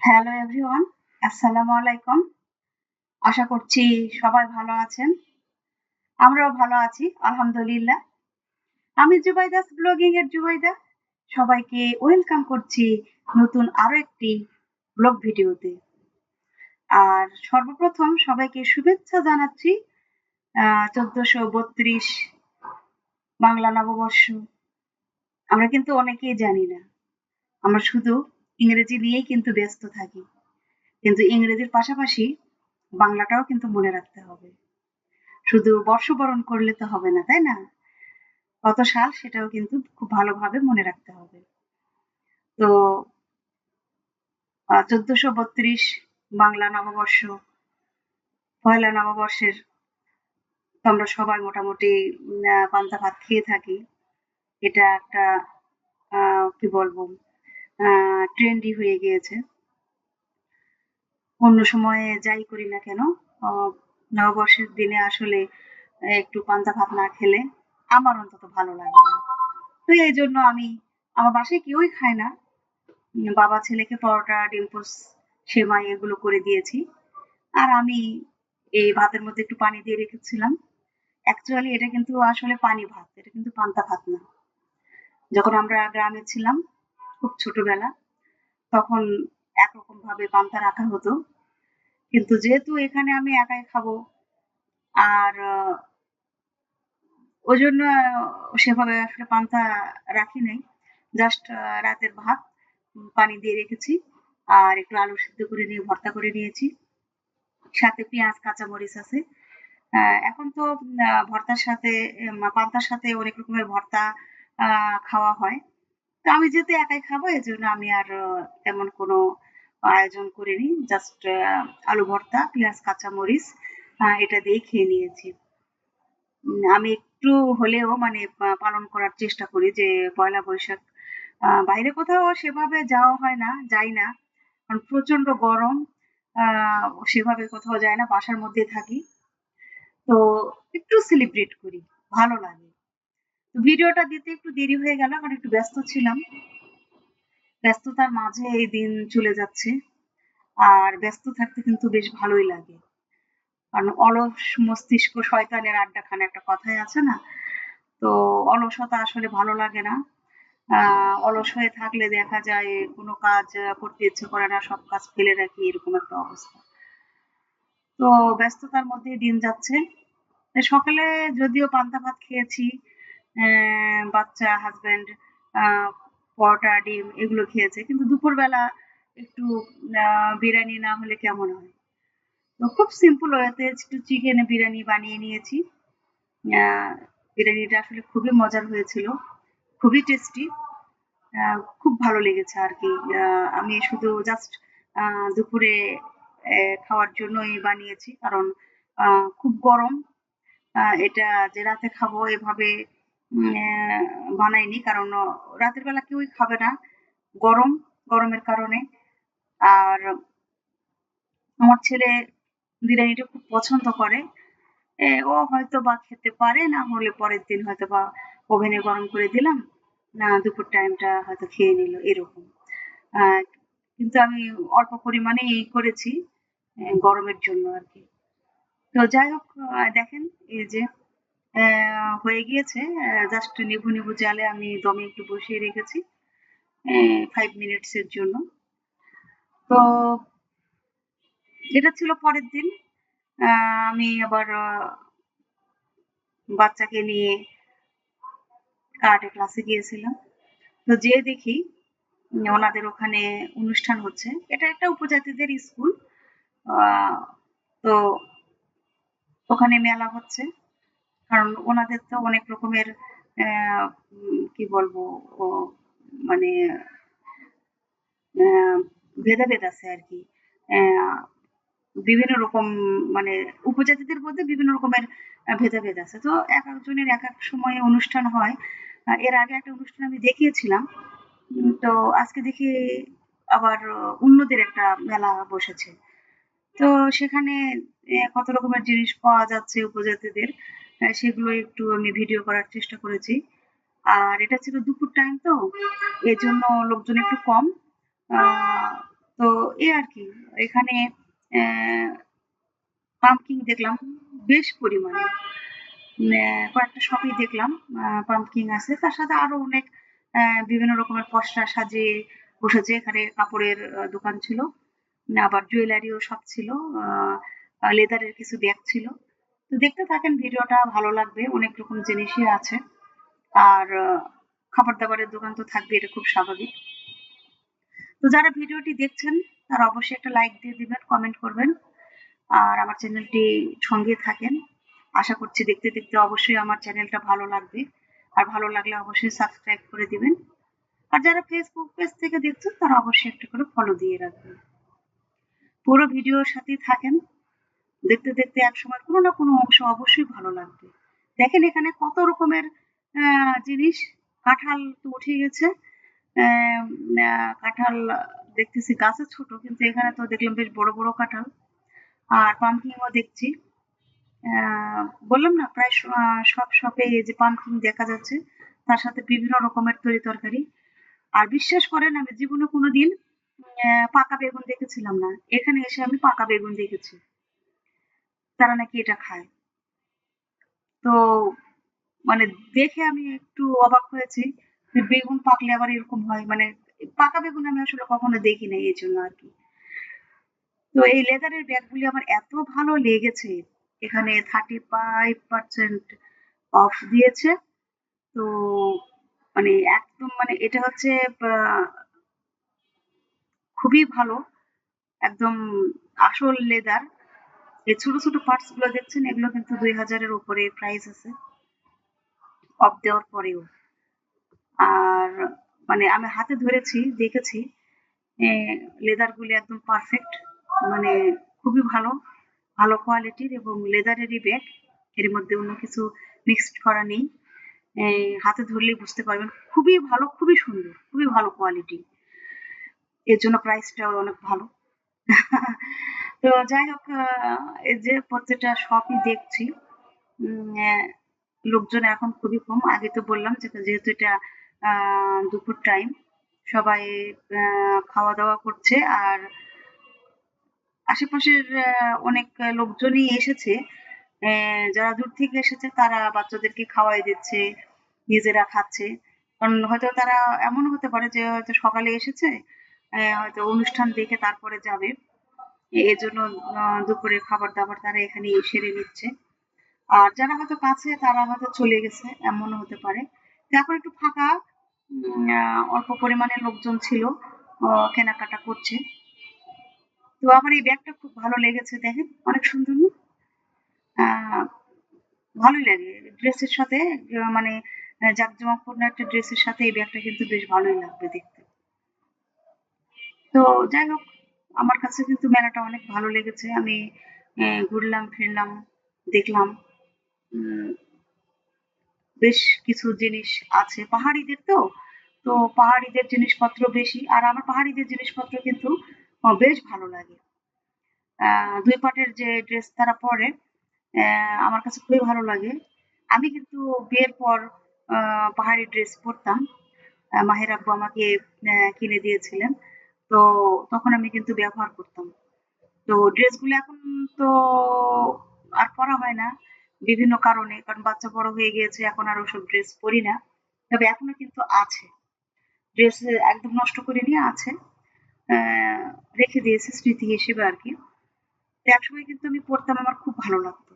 Hello everyone, আসসালামু আলাইকুম। আশা করছি সবাই ভালো আছেন। আমরাও ভালো আছি, আলহামদুলিল্লাহ। আমি জুবাইদাস ব্লগিং এর জুবাইদা। সবাইকে ওয়েলকাম করছি নতুন আরো একটি ব্লগ ভিডিওতে। আর সর্বপ্রথম সবাইকে শুভেচ্ছা জানাচ্ছি 1432 বাংলা নববর্ষ। আমরা কিন্তু অনেকেই জানি না। আমরা শুধু ইংরেজি নিয়েই কিন্তু ব্যস্ত থাকি। কিন্তু ইংরেজির পাশাপাশি বাংলাটাও কিন্তু মনে রাখতে হবে। শুধু বর্ষবরণ করলে তো হবে না, তাই না? কত সাল সেটাও কিন্তু খুব ভালোভাবে মনে রাখতে হবে। তো 1432 বাংলা নববর্ষ, পহেলা নববর্ষের তো আমরা সবাই মোটামুটি পান্তা ভাত খেয়ে থাকি। এটা একটা কি বলবো ট্রেন্ডি হয়ে গিয়েছে। অন্য সময়ে যাই করি না কেন, নববর্ষের দিনে আসলে একটু পান্তা ভাত না খেলে আমার অন্তত ভালো লাগে না। তো এই জন্য আমার বাসায় কেউই খায় না। বাবা ছেলেকে পরোটা, ডিম পোস্ট, সেমাই এগুলো করে দিয়েছি। আর আমি এই ভাতের মধ্যে একটু পানি দিয়ে রেখেছিলাম। অ্যাকচুয়ালি এটা কিন্তু আসলে পানি ভাত। এটা কিন্তু পান্তা ভাত না। যখন আমরা গ্রামে ছিলাম, খুব ছোটবেলা, তখন একরকম ভাবে পান্তা রাখা হতো। কিন্তু যেহেতু এখানে আমি একাই খাবো আর ওইজন্য সেভাবে আসলে পান্তা রাখি নাই। জাস্ট রাতের ভাত পানি দিয়ে রেখেছি। আর একটু আলু সিদ্ধ করে নিয়ে ভর্তা করে নিয়েছি। সাথে পেঁয়াজ, কাঁচামরিচ আছে। এখন তো ভর্তার সাথে পান্তার সাথে অনেক রকমের ভর্তা খাওয়া হয়। তো আমি যেহেতু একাই খাবো এজন্য আমি আর তেমন কোনো আয়োজন করিনি। জাস্ট আলু ভর্তা, পেঁয়াজ, কাঁচামরিচ এটা দিয়েই খেয়ে নিয়েছি। আমি একটু হলেও মানে পালন করার চেষ্টা করি যে পয়লা বৈশাখ বাইরে কোথাও সেভাবে যাওয়া হয় না, যাই না। কারণ প্রচন্ড গরম। সেভাবে কোথাও যাই না, বাসার মধ্যে থাকি। তো একটু সেলিব্রেট করি, ভালো লাগে। তো ভিডিওটা দিতে একটু দেরি হয়ে গেল কারণ একটু ব্যস্ত ছিলাম। ব্যস্ততার মাঝে এই দিন চলে যাচ্ছে। আর ব্যস্ত থাকতে কিন্তু বেশ ভালোই লাগে। কারণ অলস মস্তিষ্ক শয়তানের আড্ডাখানা একটা কথাই আছে না? তো অলসতা আসলে ভালো লাগে না। অলস হয়ে থাকলে দেখা যায় কোনো কাজ করতে ইচ্ছে করে না, সব কাজ ফেলে রাখি এরকম একটা অবস্থা। তো ব্যস্ততার মধ্যেই দিন যাচ্ছে। সকালে যদিও পান্তা ভাত খেয়েছি, বাচ্চা, হাসব্যান্ড পরোটা, ডিম এগুলো খেয়েছে। কিন্তু দুপুরবেলা একটু বিরিয়ানি না হলে কেমন হয়? তো খুব সিম্পল ওয়েতে একটু চিকেন বিরিয়ানি বানিয়ে নিয়েছি। আ বিরিয়ানিটা আসলে খুবই মজার হয়েছিল। খুবই টেস্টি। খুব ভালো লেগেছে আরকি। আমি শুধু জাস্ট আ দুপুরে খাওয়ার জন্যই বানিয়েছি। কারণ আ খুব গরম। এটা যে রাতে খাবো এভাবে বানাইনি। কারণ রাতের বেলা কেউই খাবে না। গরম, গরমের কারণে। আর আমার ছেলে বিরিয়ানিটা খুব পছন্দ করে। ও হয়তোবা খেতে পারে, না হলে পরের দিন হয়তোবা ওভেনে গরম করে দিলাম। না দুপুর টাইমটা হয়তো খেয়ে নিল এরকম। আ কিন্তু আমি অল্প পরিমাণেই করেছি গরমের জন্য আরকি। তো যাই হোক দেখেন এই যে হয়ে গিয়েছে। জাস্ট নিভু, নিভু জালে আমি দমে একটু বসিয়ে রেখেছি 5 মিনিটস এর জন্য। তো এটা ছিল পরের দিন। আ আমি আবার বাচ্চাকে নিয়ে কারাটে ক্লাসে গিয়েছিলাম। তো যেয়ে দেখি ওনাদের ওখানে অনুষ্ঠান হচ্ছে। এটা একটা উপজাতিদের স্কুল। আ তো ওখানে মেলা হচ্ছে। কারণ ওনাদের তো অনেক রকমের অ্যা কি বলবো ও মানে অ্যা ভেদাভেদ আছে আরকি। অ্যা বিভিন্ন রকম মানে উপজাতিদের মধ্যে বিভিন্ন রকমের ভেদাভেদ আছে। তো একেকজনের একেক সময়ে অনুষ্ঠান হয়। এর আগে একটা অনুষ্ঠান আমি দেখিয়েছিলাম। তো আজকে দেখি আবার অন্যদের একটা মেলা বসেছে। তো সেখানে কত রকমের জিনিস পাওয়া যাচ্ছে উপজাতিদের। সেগুলো একটু আমি ভিডিও করার চেষ্টা করেছি। আর এটা ছিল দুপুর টাইম তো, এজন্য লোকজন একটু কম। আ তো এই আর কি এখানে পাম্পকিন দেখলাম বেশ পরিমাণে। কয়েকটা শপেই দেখলাম পাম্পকিন আছে। তার সাথে আরো অনেক বিভিন্ন রকমের পসরা সাজিয়ে বসেছে। এখানে কাপড়ের দোকান ছিল। আবার জুয়েলারিও শপ ছিল। লেদারের কিছু ব্যাগ ছিল। তো দেখতে থাকেন ভিডিওটা ভালো লাগবে। অনেক রকম জিনিসই আছে। আর খাবার-দাবারের দোকান তো থাকবে এটা খুব স্বাভাবিক। তো যারা ভিডিওটি দেখছেন তারা অবশ্যই একটা লাইক দিয়ে দিবেন, কমেন্ট করবেন। আর আমার চ্যানেলটি সঙ্গে থাকেন। আশা করছি দেখতে দেখতে অবশ্যই আমার চ্যানেলটা ভালো লাগবে। আর ভালো লাগলে অবশ্যই সাবস্ক্রাইব করে দিবেন। আর যারা ফেসবুক পেজ থেকে দেখছেন তারা অবশ্যই একটা করে ফলো দিয়ে রাখবেন। পুরো ভিডিওর সাথেই থাকেন। দেখতে দেখতে একসময় কোনো না কোনো অংশ অবশ্যই ভালো লাগবে। দেখেন এখানে কত রকমের জিনিস। কাঁঠাল তো উঠে গেছে। কাঁঠাল দেখতেছি গাছে ছোট কিন্তু এখানে তো দেখলাম বেশ বড় বড় কাঁঠাল। আর পাম্পকিনও দেখছি। বললাম না প্রায় সব শপে এই যে পাম্পকিন দেখা যাচ্ছে। তার সাথে বিভিন্ন রকমের তরি-তরকারি। আর বিশ্বাস করেন আমি জীবনে কোনোদিন পাকা বেগুন দেখেছিলাম না। এখানে এসে আমি পাকা বেগুন দেখেছি। তারা নাকি এটা খায়। তো মানে দেখে আমি একটু অবাক হয়েছি যে বেগুন পাকলে আবার এরকম হয়। মানে পাকা বেগুন আমি আসলে কখনো দেখি নাই এজন্য আরকি। তো এই লেদারের ব্যাগগুলি আমার এত ভালো লেগেছে। এখানে 35% অফ দিয়েছে। তো মানে একদম মানে এটা হচ্ছে আ খুবই ভালো। একদম আসল লেদার। এই ছোট, ছোট পার্টস গুলো দেখছেন এগুলো কিন্তু ২,০০০ এর উপরে প্রাইস আছে। অফ দেওয়ার পরেও। আর মানে আমি হাতে ধরেছি, দেখেছি। এ লেদার গুলি একদম পারফেক্ট। মানে খুবই ভালো, ভালো কোয়ালিটির এবং লেদারেরই ব্যাগ। এর মধ্যে অন্য কিছু মিক্সড করা নেই। হাতে ধরলেই বুঝতে পারবেন। খুবই ভালো, খুবই সুন্দর, খুবই ভালো কোয়ালিটি। এর জন্য প্রাইসটাও অনেক ভালো। তো যাই হোক এই যে প্রত্যেকটা শপই দেখছি। লোকজন এখন খুবই কম। আগে তো বললাম যে যেহেতু এটা দুপুর টাইম সবাই খাওয়া-দাওয়া করছে আর আশেপাশের অনেক লোকজনই এসেছে। যারা দূর থেকে এসেছে তারা বাচ্চাদেরকে খাওয়াই দিচ্ছে, নিজেরা খাচ্ছে। কারণ হয়তো তারা এমনও হতে পারে যে হয়তো সকালে এসেছে, হয়তো অনুষ্ঠান দেখে তারপরে যাবে। এজন্য দুপুরের খাবার-দাবার তারা এখানেই সেরে নিচ্ছে। আর যারা হয়তো কাছে তারা হয়তো চলে গেছে, এমনও হতে পারে। তো এখন একটু ফাঁকা, অল্প পরিমাণে লোকজন ছিল, কেনাকাটা করছে। তো আমার এই ব্যাগটা খুব ভালো লেগেছে দেখেন, অনেক সুন্দর না? আ ভালোই লাগে। ড্রেসের সাথে মানে জাঁকজমকপূর্ণ একটা ড্রেসের সাথে এই ব্যাগটা কিন্তু বেশ ভালোই লাগবে দেখতে। তো যাই হোক, আমার কাছে কিন্তু মেলাটা অনেক ভালো লেগেছে। আমি ঘুরলাম ফিরলাম, দেখলাম। উম বেশ কিছু জিনিস আছে। পাহাড়িদের তো, তো পাহাড়িদের জিনিসপত্র বেশি। আর আমার পাহাড়িদের জিনিসপত্র কিন্তু বেশ ভালো লাগে। ২ পাটের যে ড্রেস তারা পরে আমার কাছে খুবই ভালো লাগে। আমি কিন্তু বিয়ের পর আ পাহাড়ি ড্রেস পরতাম। মাহের আব্বু আমাকে কিনে দিয়েছিলেন। তো তখন আমি কিন্তু ব্যবহার করতাম। তো ড্রেসগুলো এখন তো আর পরা হয় না। বিভিন্ন কারণে। কারণ বাচ্চা বড় হয়ে গিয়েছে। এখন আর ওসব ড্রেস পরি না। তবে এখনো কিন্তু আছে। ড্রেস একদম নষ্ট করিনি, আছে। অ্যা রেখে দিয়েছি স্মৃতি হিসেবে আরকি। তো একসময় কিন্তু আমি পড়তাম, আমার খুব ভালো লাগতো।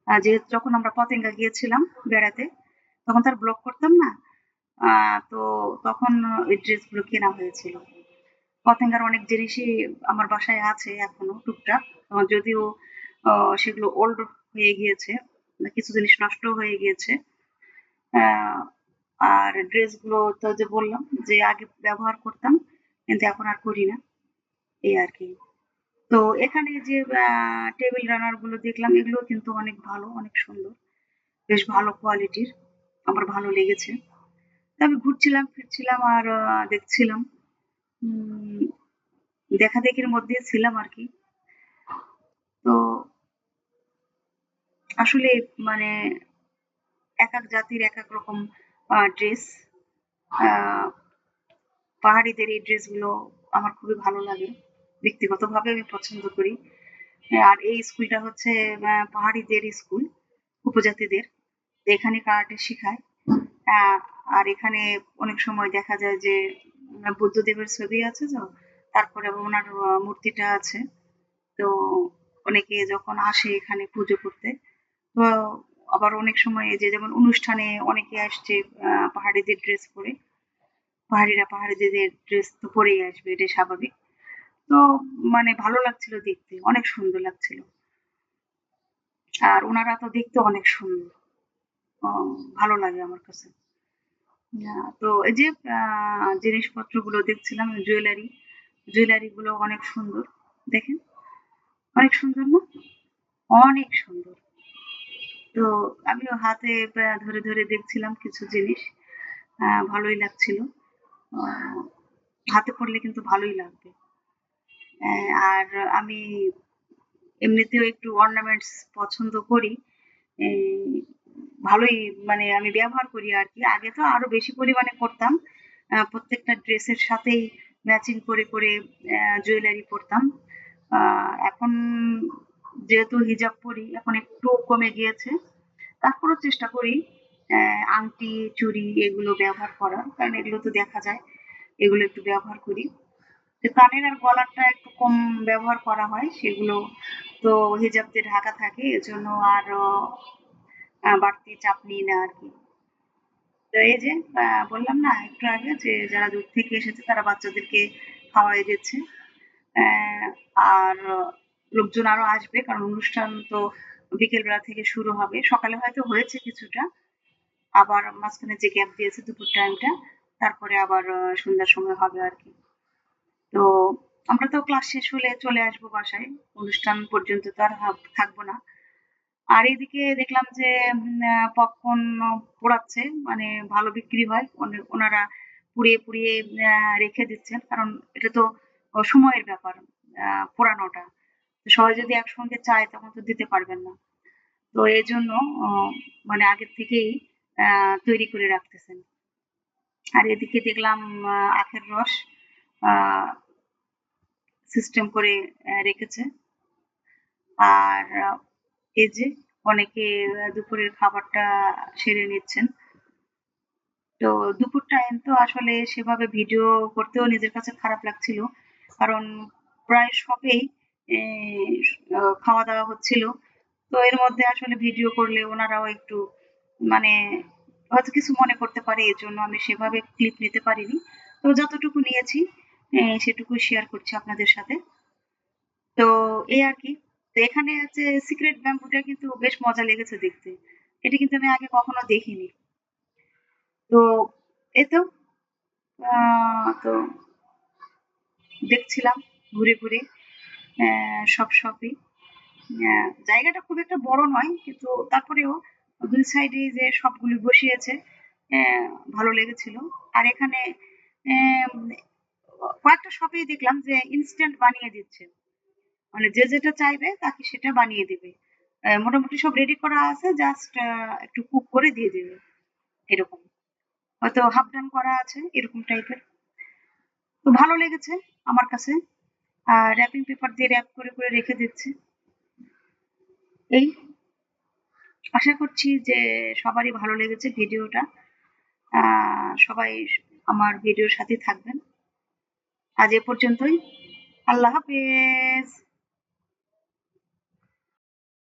যেহেতু যখন আমরা পতেঙ্গা গিয়েছিলাম বেড়াতে, তখন তো আর ব্লগ করতাম না। আ তো তখন ওই ড্রেসগুলো কেনা হয়েছিল। পতেঙ্গার অনেক জিনিসই আমার বাসায় আছে এখনো টুকটাক। যদিও অ সেগুলো ওল্ড হয়ে গিয়েছে। কিছু জিনিস নষ্টও হয়ে গিয়েছে। আ আর ড্রেসগুলো তো যে বললাম যে আগে ব্যবহার করতাম, কিন্তু এখন আর করি না। এই আরকি। তো এখানে যে টেবিল রানার গুলো দেখলাম এগুলোও কিন্তু অনেক ভালো, অনেক সুন্দর। বেশ ভালো কোয়ালিটির। আমার ভালো লেগেছে। তো আমি ঘুরছিলাম ফিরছিলাম আর দেখছিলাম। উম দেখাদেখির মধ্যে ছিলাম আরকি। তো আসলে মানে একেক জাতির একেক রকম ড্রেস। আ পাহাড়িদের এই ড্রেসগুলো আমার খুবই ভালো লাগে, ব্যক্তিগতভাবে আমি পছন্দ করি। আর এই স্কুলটা হচ্ছে পাহাড়িদের স্কুল, উপজাতিদের। এখানে কারাটে শেখায়। আহ, আর এখানে অনেক সময় দেখা যায় যে বুদ্ধদেবের ছবি আছে তো, তারপরে আবার ওনার মূর্তিটা আছে। তো অনেকে যখন আসে এখানে পুজো করতে, তো আবার অনেক সময় এই যে যেমন অনুষ্ঠানে অনেকে আসছে পাহাড়িদের ড্রেস পরে, পাহাড়িরা পাহাড়িদের ড্রেস তো পরেই আসবে, এটা স্বাভাবিক। তো মানে ভালো লাগছিল দেখতে, অনেক সুন্দর লাগছিল। আর ওনারা তো দেখতে অনেক সুন্দর। ভালো লাগে আমার কাছে। তো এই যে জিনিসপত্রগুলো দেখছিলাম, জুয়েলারি গুলো অনেক সুন্দর। দেখেন, অনেক সুন্দর না? অনেক সুন্দর। তো আমিও হাতে ধরে ধরে দেখছিলাম কিছু জিনিস। ভালোই লাগছিল। আহ, হাতে পড়লে কিন্তু ভালোই লাগবে। আর আমি এমনিতেও একটু অর্নামেন্টস পছন্দ করি। এই ভালোই, মানে আমি ব্যবহার করি আরকি। আগে তো আরো বেশি পরিমাণে করতাম। প্রত্যেকটা ড্রেসের সাথেই ম্যাচিং করে, করে জুয়েলারি পরতাম। এখন যেহেতু হিজাব পরি, এখন একটু কমে গিয়েছে। তারপরেও চেষ্টা করি আংটি, চুড়ি এগুলো ব্যবহার করার। কারণ এগুলো তো দেখা যায়। এগুলো একটু ব্যবহার করি। যে কানের আর গলারটা একটু কম ব্যবহার করা হয়, সেগুলো তো হিজাব দিয়ে ঢাকা থাকে, এজন্য আর বাড়তি চাপ নিই না আরকি। তো এই যে বললাম না একটু আগে যে যারা দূর থেকে এসেছে তারা বাচ্চাদেরকে খাওয়াই দিচ্ছে। আহ, আর লোকজন আরো আসবে, কারণ অনুষ্ঠান তো বিকেল বেলা থেকে শুরু হবে। সকালে হয়তো হয়েছে কিছুটা, আবার মাঝখানে যে গ্যাপ দিয়েছে দুপুর টাইমটা, তারপরে আবার সন্ধ্যার সময় হবে আর কি। তো আমরা তো ক্লাস শেষ হলে চলে আসবো বাসায়, অনুষ্ঠান পর্যন্ত তো আর থাকবো না। আর এদিকে দেখলাম যে পপকর্ন পোড়াচ্ছে, মানে ভালো বিক্রি হয়, ওনারা পুড়িয়ে পুড়িয়ে রেখে দিচ্ছেন, কারণ এটা তো সময়ের ব্যাপার পোড়ানোটা। তো সবাই যদি একসঙ্গে চায় তখন তো দিতে পারবেন না। তো এই জন্য মানে আগের থেকেই তৈরি করে রাখতেছেন। আর এদিকে দেখলাম আখের রস সিস্টেম করে রেখেছে। আর এই যে অনেকে দুপুরের খাবারটা সেরে নিচ্ছেন। তো দুপুর টাইম তো আসলে সেভাবে ভিডিও করতেও নিজের কাছে খারাপ লাগছিল, কারণ প্রায় সবেই খাওয়া দাওয়া হচ্ছিল। তো এর মধ্যে আসলে ভিডিও করলে ওনারাও একটু, মানে হয়তো কিছু মনে করতে পারে, এর জন্য আমি সেভাবে ক্লিপ নিতে পারিনি। তো যতটুকু নিয়েছি সেটুকু শেয়ার করছি আপনাদের সাথে। তো এই আর কি। তো এখানে হচ্ছে সিক্রেট ব্যাম্বুটা কিন্তু বেশ মজা লেগেছে দেখতে। এটা কিন্তু আমি আগে কখনো দেখিনি। তো এই তো তো দেখছিলাম ঘুরে ঘুরে সব শপই। জায়গাটা খুব একটা বড় নয়, কিন্তু তারপরেও দুই সাইডে যে সবগুলি বসিয়েছে, আহ, ভালো লেগেছিল। আর এখানে আহ, কয়েকটা শপেই দেখলাম যে ইনস্ট্যান্ট বানিয়ে দিচ্ছে, মানে যে যেটা চাইবে তাকে সেটা বানিয়ে দিবে। মোটামুটি সব রেডি করা আছে, জাস্ট একটু কুক করে দিয়ে দিবে, এরকম। হয়তো হাফ ডান করা আছে, এরকম টাইপের। তো ভালো লেগেছে আমার কাছে। আর র্যাপিং পেপার দিয়ে র্যাপ করে করে রেখে দিচ্ছে। এই আশা করছি যে সবারই ভালো লেগেছে ভিডিওটা। সবাই আমার ভিডিওর সাথে থাকবেন। আজ এ পর্যন্তই। আল্লাহ হাফেজ।